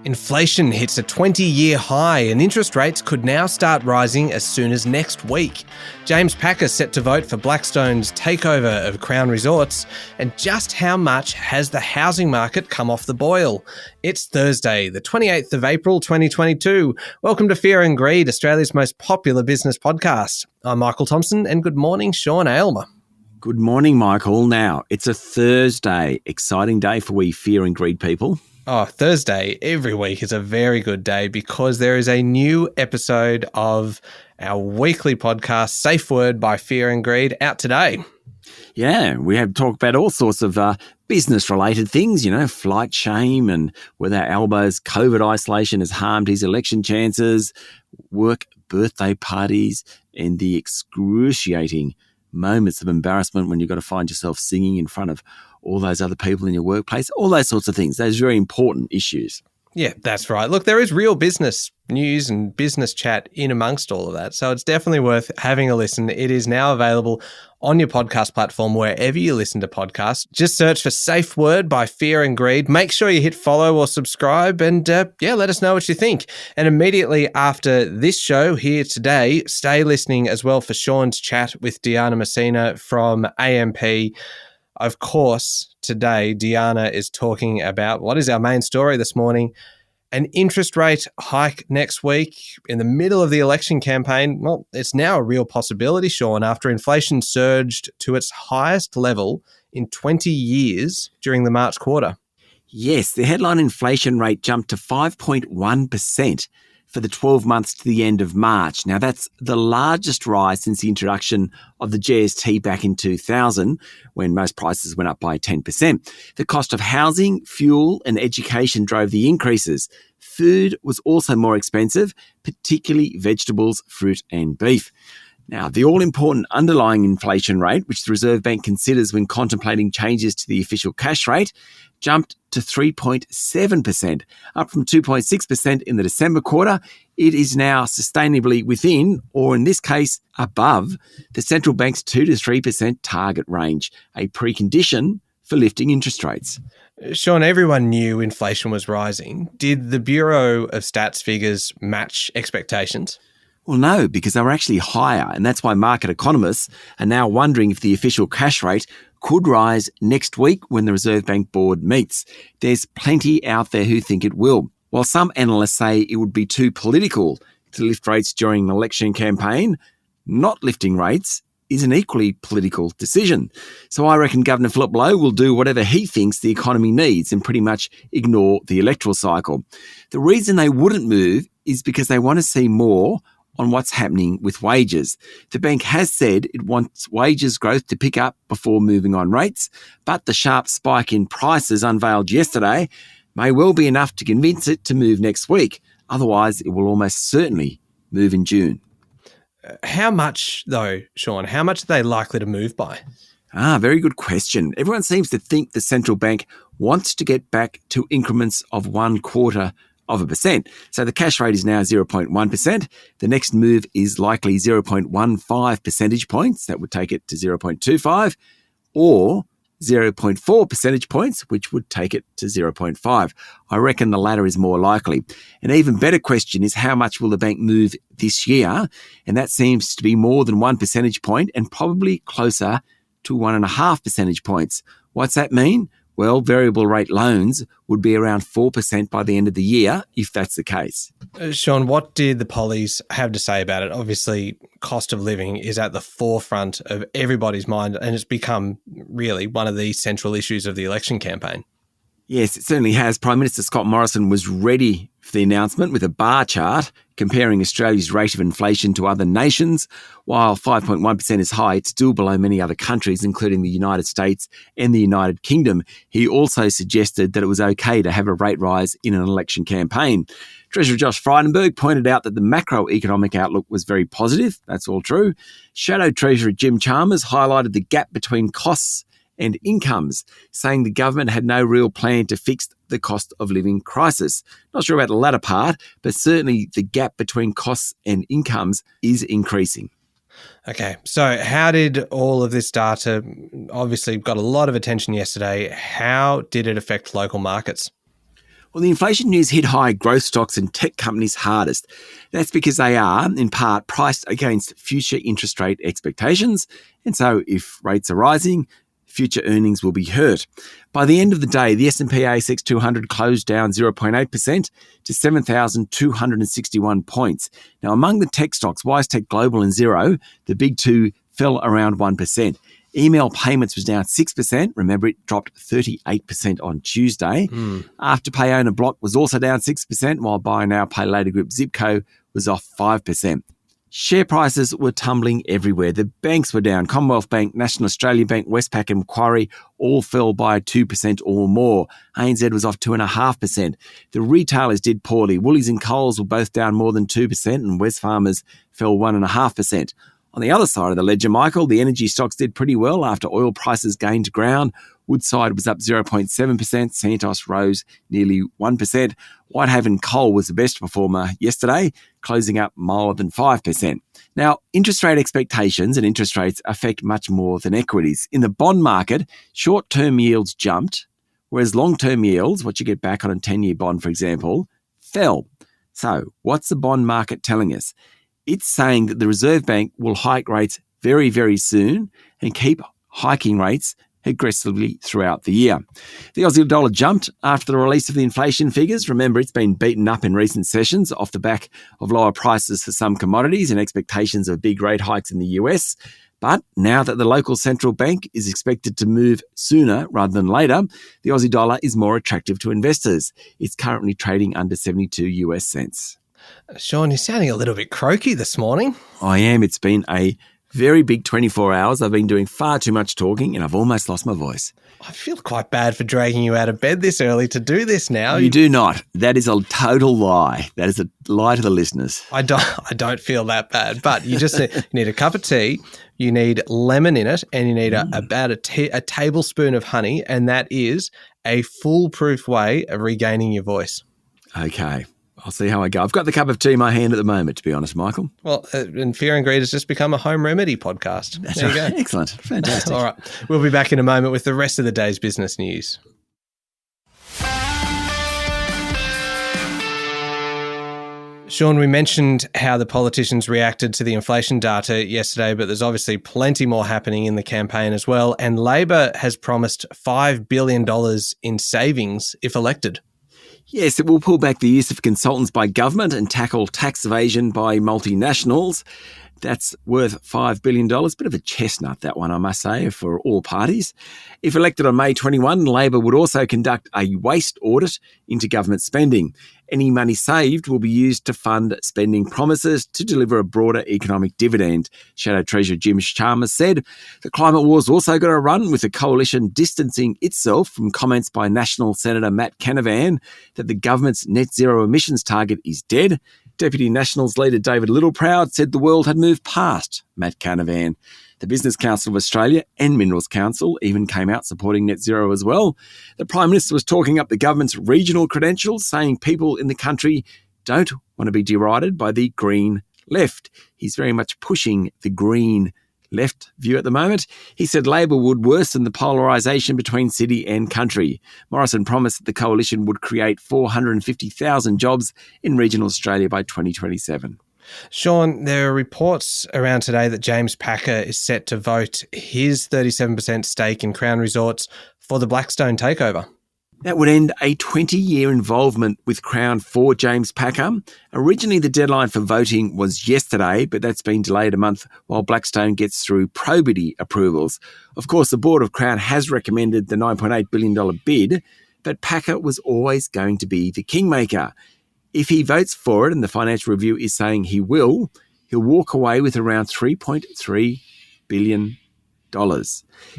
Inflation hits a 20-year high and interest rates could now start rising as soon as next week. James Packer set to vote for Blackstone's takeover of Crown Resorts. And just how much has the housing market come off the boil? It's Thursday, the 28th of April 2022. Welcome to Fear and Greed, Australia's most popular business podcast. I'm Michael Thompson and good morning, Sean Aylmer. Good morning, Michael. Now, it's a Thursday. Exciting day for we Fear and Greed people. Oh, Thursday every week is a very good day because there is a new episode of our weekly podcast, Safe Word by Fear and Greed, out today. Yeah, we have talked about all sorts of business-related things, flight shame and whether Albo's COVID isolation has harmed his election chances, work birthday parties, and the excruciating moments of embarrassment when you've got to find yourself singing in front of all those other people in your workplace, all those sorts of things, those very important issues. Yeah, that's right. Look, there is real business news and business chat in amongst all of that. So it's definitely worth having a listen. It is now available on your podcast platform, wherever you listen to podcasts. Just search for Safe Word by Fear and Greed. Make sure you hit follow or subscribe and let us know what you think. And immediately after this show here today, stay listening as well for Sean's chat with Diana Messina from AMP. Of course, today, Diana is talking about what is our main story this morning, an interest rate hike next week in the middle of the election campaign. Well, it's now a real possibility, Sean, after inflation surged to its highest level in 20 years during the March quarter. Yes, the headline inflation rate jumped to 5.1% for the 12 months to the end of March. Now, that's the largest rise since the introduction of the GST back in 2000, when most prices went up by 10%. The cost of housing, fuel, and education drove the increases. Food was also more expensive, particularly vegetables, fruit, and beef. Now, the all-important underlying inflation rate, which the Reserve Bank considers when contemplating changes to the official cash rate, jumped to 3.7%, up from 2.6% in the December quarter. It is now sustainably within, or in this case, above, the central bank's 2 to 3% target range, a precondition for lifting interest rates. Sean, everyone knew inflation was rising. Did the Bureau of Stats figures match expectations? Well, no, because they were actually higher, and that's why market economists are now wondering if the official cash rate could rise next week when the Reserve Bank Board meets. There's plenty out there who think it will. While some analysts say it would be too political to lift rates during an election campaign, not lifting rates is an equally political decision. So I reckon Governor Philip Lowe will do whatever he thinks the economy needs and pretty much ignore the electoral cycle. The reason they wouldn't move is because they want to see more on what's happening with wages. The bank has said it wants wages growth to pick up before moving on rates, but the sharp spike in prices unveiled yesterday may well be enough to convince it to move next week. Otherwise, it will almost certainly move in June. How much, though, Sean? How much are they likely to move by? Very good question. Everyone seems to think the central bank wants to get back to increments of 0.25%. So the cash rate is now 0.1%. The next move is likely 0.15 percentage points. That would take it to 0.25, or 0.4 percentage points, which would take it to 0.5. I reckon the latter is more likely. An even better question is how much will the bank move this year? And that seems to be more than 1 percentage point and probably closer to 1.5 percentage points. What's that mean? Well, variable rate loans would be around 4% by the end of the year, if that's the case. Sean, what did the pollies have to say about it? Obviously, cost of living is at the forefront of everybody's mind, and it's become really one of the central issues of the election campaign. Yes, it certainly has. Prime Minister Scott Morrison was ready for the announcement with a bar chart comparing Australia's rate of inflation to other nations. While 5.1% is high, it's still below many other countries, including the United States and the United Kingdom. He also suggested that it was okay to have a rate rise in an election campaign. Treasurer Josh Frydenberg pointed out that the macroeconomic outlook was very positive. That's all true. Shadow Treasurer Jim Chalmers highlighted the gap between costs and incomes, saying the government had no real plan to fix the cost of living crisis. Not sure about the latter part, but certainly the gap between costs and incomes is increasing. Okay, so how did all of this data, obviously got a lot of attention yesterday, how did it affect local markets? Well, the inflation news hit high growth stocks and tech companies hardest. That's because they are, in part, priced against future interest rate expectations. And so if rates are rising, future earnings will be hurt. By the end of the day, the S&P/ASX 200 closed down 0.8% to 7,261 points. Now, among the tech stocks, WiseTech Global and Xero, the big two fell around 1%. Email payments was down 6%. Remember, it dropped 38% on Tuesday. Afterpay owner Block was also down 6%, while buy now, pay later group Zipco was off 5%. Share prices were tumbling everywhere. The banks were down. Commonwealth Bank, National Australia Bank, Westpac and Macquarie all fell by 2% or more. ANZ was off 2.5%. The retailers did poorly. Woolies and Coles were both down more than 2% and Wesfarmers fell 1.5%. On the other side of the ledger, Michael, the energy stocks did pretty well after oil prices gained ground. Woodside was up 0.7%. Santos rose nearly 1%. Whitehaven Coal was the best performer yesterday, closing up more than 5%. Now, interest rate expectations and interest rates affect much more than equities. In the bond market, short-term yields jumped, whereas long-term yields, what you get back on a 10-year bond, for example, fell. So, what's the bond market telling us? It's saying that the Reserve Bank will hike rates very, very soon and keep hiking rates aggressively throughout the year. The Aussie dollar jumped after the release of the inflation figures. Remember, it's been beaten up in recent sessions off the back of lower prices for some commodities and expectations of big rate hikes in the US. But now that the local central bank is expected to move sooner rather than later, the Aussie dollar is more attractive to investors. It's currently trading under 72 US cents. Sean, you're sounding a little bit croaky this morning. I am. It's been a very big 24 hours. I've been doing far too much talking and I've almost lost my voice. I feel quite bad for dragging you out of bed this early to do this now. You do not. That is a total lie. That is a lie to the listeners. I don't feel that bad, but you just need a cup of tea, you need lemon in it, and you need about a tablespoon of honey, and that is a foolproof way of regaining your voice. Okay. I'll see how I go. I've got the cup of tea in my hand at the moment, to be honest, Michael. Well, and Fear and Greed has just become a home remedy podcast. That's there right. You go. Excellent. Fantastic. All right. We'll be back in a moment with the rest of the day's business news. Sean, we mentioned how the politicians reacted to the inflation data yesterday, but there's obviously plenty more happening in the campaign as well. And Labor has promised $5 billion in savings if elected. Yes, it will pull back the use of consultants by government and tackle tax evasion by multinationals. That's worth $5 billion. Bit of a chestnut, that one, I must say, for all parties. If elected on May 21, Labor would also conduct a waste audit into government spending. Any money saved will be used to fund spending promises to deliver a broader economic dividend, Shadow Treasurer Jim Chalmers said. The climate war's also got to run, with the coalition distancing itself from comments by National Senator Matt Canavan that the government's net zero emissions target is dead. Deputy Nationals leader David Littleproud said the world had moved past Matt Canavan. The Business Council of Australia and Minerals Council even came out supporting net zero as well. The Prime Minister was talking up the government's regional credentials, saying people in the country don't want to be derided by the green left. He's very much pushing the green left view at the moment. He said Labor would worsen the polarisation between city and country. Morrison promised that the coalition would create 450,000 jobs in regional Australia by 2027. Sean, there are reports around today that James Packer is set to vote his 37% stake in Crown Resorts for the Blackstone takeover. That would end a 20-year involvement with Crown for James Packer. Originally, the deadline for voting was yesterday, but that's been delayed a month while Blackstone gets through probity approvals. Of course, the board of Crown has recommended the $9.8 billion bid, but Packer was always going to be the kingmaker. If he votes for it, and the Financial Review is saying he'll walk away with around $3.3 billion.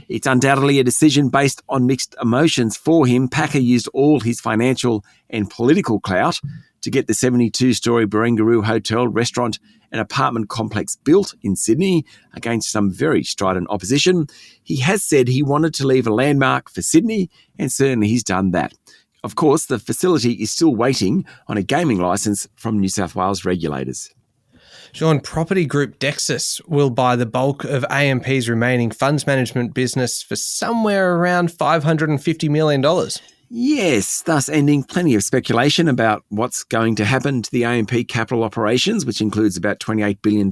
It's undoubtedly a decision based on mixed emotions for him. Packer used all his financial and political clout to get the 72-storey Barangaroo Hotel, restaurant and apartment complex built in Sydney against some very strident opposition. He has said he wanted to leave a landmark for Sydney, and certainly he's done that. Of course, the facility is still waiting on a gaming licence from New South Wales regulators. Sean, property group Dexus will buy the bulk of AMP's remaining funds management business for somewhere around $550 million. Yes, thus ending plenty of speculation about what's going to happen to the AMP capital operations, which includes about $28 billion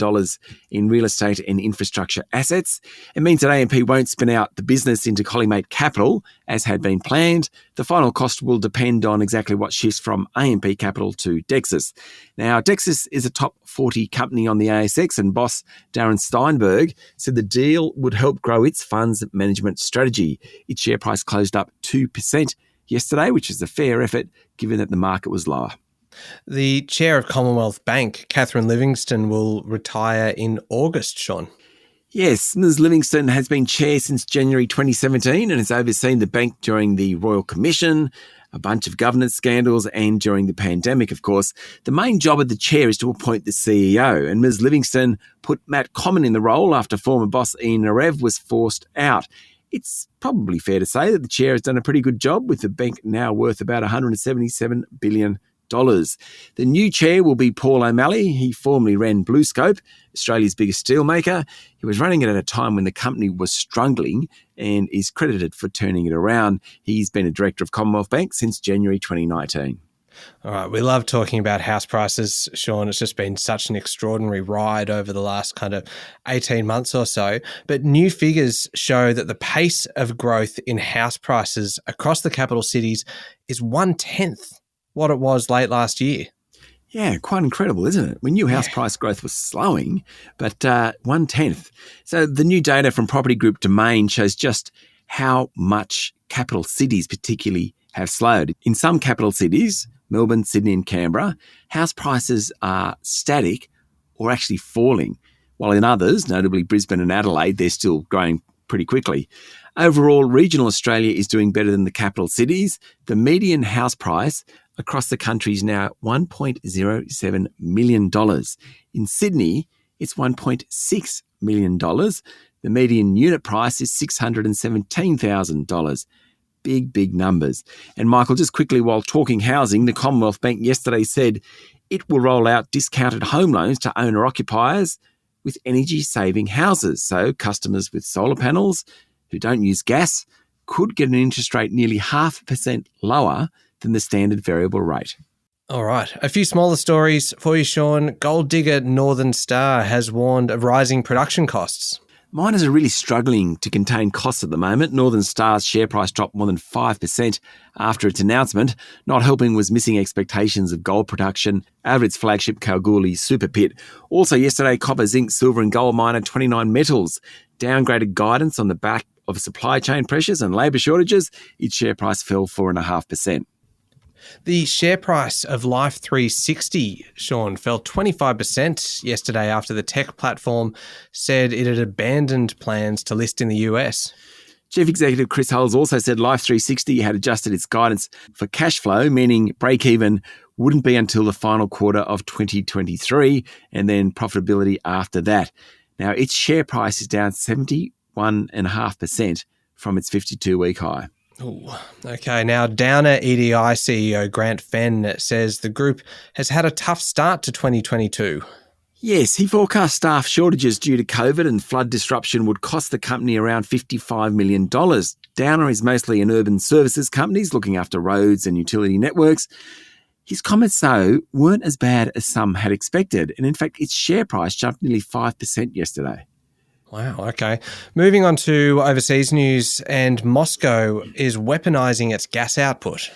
in real estate and infrastructure assets. It means that AMP won't spin out the business into Collimate Capital, as had been planned. The final cost will depend on exactly what shifts from AMP Capital to Dexus. Now, Dexus is a top 40 company on the ASX, and boss Darren Steinberg said the deal would help grow its funds management strategy. Its share price closed up 2% yesterday, which is a fair effort given that the market was lower. The chair of Commonwealth Bank, Catherine Livingstone, will retire in August, Sean. Yes, Ms Livingstone has been chair since January 2017 and has overseen the bank during the Royal Commission, a bunch of governance scandals, and during the pandemic, of course. The main job of the chair is to appoint the CEO, and Ms Livingstone put Matt Comyn in the role after former boss Ian Narev was forced out. It's probably fair to say that the chair has done a pretty good job, with the bank now worth about $177 billion. The new chair will be Paul O'Malley. He formerly ran BlueScope, Australia's biggest steelmaker. He was running it at a time when the company was struggling and is credited for turning it around. He's been a director of Commonwealth Bank since January 2019. All right, we love talking about house prices, Sean. It's just been such an extraordinary ride over the last kind of 18 months or so. But new figures show that the pace of growth in house prices across the capital cities is 1/10 what it was late last year. Yeah, quite incredible, isn't it? We knew house price growth was slowing, but 1/10. So the new data from Property Group Domain shows just how much capital cities particularly have slowed. In some capital cities, Melbourne, Sydney and Canberra, house prices are static or actually falling, while in others, notably Brisbane and Adelaide, they're still growing pretty quickly. Overall, regional Australia is doing better than the capital cities. The median house price across the country is now $1.07 million. In Sydney, it's $1.6 million. The median unit price is $617,000. Big numbers. And Michael, just quickly, while talking housing, the Commonwealth Bank yesterday said it will roll out discounted home loans to owner-occupiers with energy-saving houses. So customers with solar panels who don't use gas could get an interest rate nearly 0.5% lower than the standard variable rate. All right. A few smaller stories for you, Sean. Gold digger Northern Star has warned of rising production costs. Miners are really struggling to contain costs at the moment. Northern Star's share price dropped more than 5% after its announcement. Not helping was missing expectations of gold production out of its flagship Kalgoorlie super pit. Also yesterday, copper, zinc, silver and gold miner 29Metals downgraded guidance on the back of supply chain pressures and labour shortages. Its share price fell 4.5%. The share price of Life360, Sean, fell 25% yesterday after the tech platform said it had abandoned plans to list in the US. Chief Executive Chris Hulls also said Life360 had adjusted its guidance for cash flow, meaning break-even wouldn't be until the final quarter of 2023 and then profitability after that. Now, its share price is down 71.5% from its 52-week high. Ooh, okay, now Downer EDI CEO Grant Fenn says the group has had a tough start to 2022. Yes, he forecast staff shortages due to COVID and flood disruption would cost the company around $55 million. Downer is mostly an urban services company looking after roads and utility networks. His comments, though, weren't as bad as some had expected, and in fact, its share price jumped nearly 5% yesterday. Wow, okay. Moving on to overseas news, and Moscow is weaponising its gas output.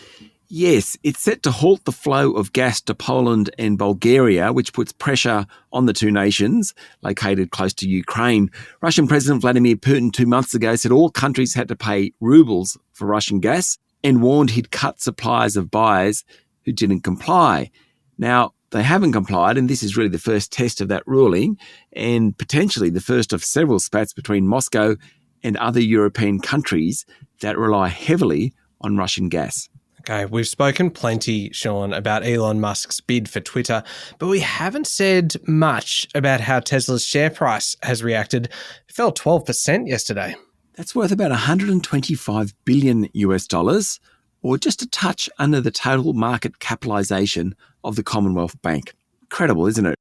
Yes, it's set to halt the flow of gas to Poland and Bulgaria, which puts pressure on the two nations located close to Ukraine. Russian President Vladimir Putin 2 months ago said all countries had to pay rubles for Russian gas and warned he'd cut supplies of buyers who didn't comply. Now, they haven't complied, and this is really the first test of that ruling and potentially the first of several spats between Moscow and other European countries that rely heavily on Russian gas. Okay, we've spoken plenty, Sean, about Elon Musk's bid for Twitter, but we haven't said much about how Tesla's share price has reacted. It fell 12% yesterday. That's worth about $125 billion US dollars, or just a touch under the total market capitalisation of the Commonwealth Bank. Incredible, isn't it?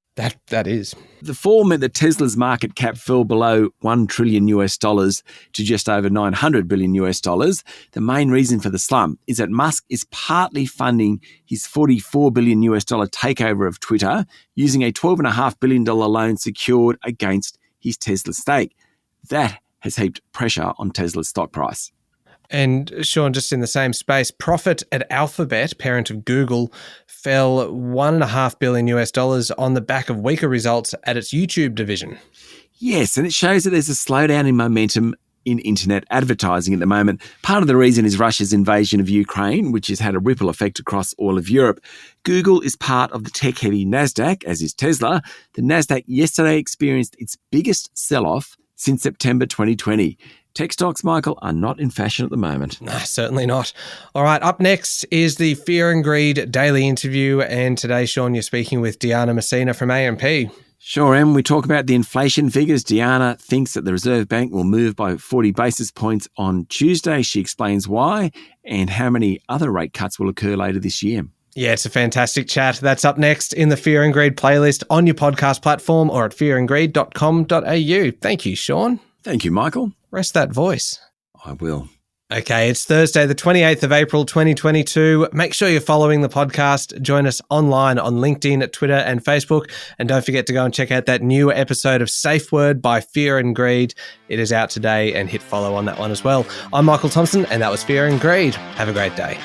That is. The fall meant that Tesla's market cap fell below $1 trillion to just over $900 billion. The main reason for the slump is that Musk is partly funding his $44 billion takeover of Twitter using a $12.5 billion loan secured against his Tesla stake. That has heaped pressure on Tesla's stock price. And Sean, just in the same space, profit at Alphabet, parent of Google, fell $1.5 billion on the back of weaker results at its YouTube division. Yes, and it shows that there's a slowdown in momentum in internet advertising at the moment. Part of the reason is Russia's invasion of Ukraine, which has had a ripple effect across all of Europe. Google is part of the tech-heavy NASDAQ, as is Tesla. The NASDAQ yesterday experienced its biggest sell-off since September 2020. Tech stocks, Michael, are not in fashion at the moment. No, certainly not. All right, up next is the Fear and Greed daily interview. And today, Sean, you're speaking with Diana Messina from AMP. Sure am. We talk about the inflation figures. Diana thinks that the Reserve Bank will move by 40 basis points on Tuesday. She explains why and how many other rate cuts will occur later this year. Yeah, it's a fantastic chat. That's up next in the Fear and Greed playlist on your podcast platform or at fearandgreed.com.au. Thank you, Sean. Thank you, Michael. Rest that voice. I will. Okay, it's Thursday, the 28th of April, 2022. Make sure you're following the podcast. Join us online on LinkedIn, Twitter, and Facebook. And don't forget to go and check out that new episode of Safe Word by Fear and Greed. It is out today, and hit follow on that one as well. I'm Michael Thompson, and that was Fear and Greed. Have a great day.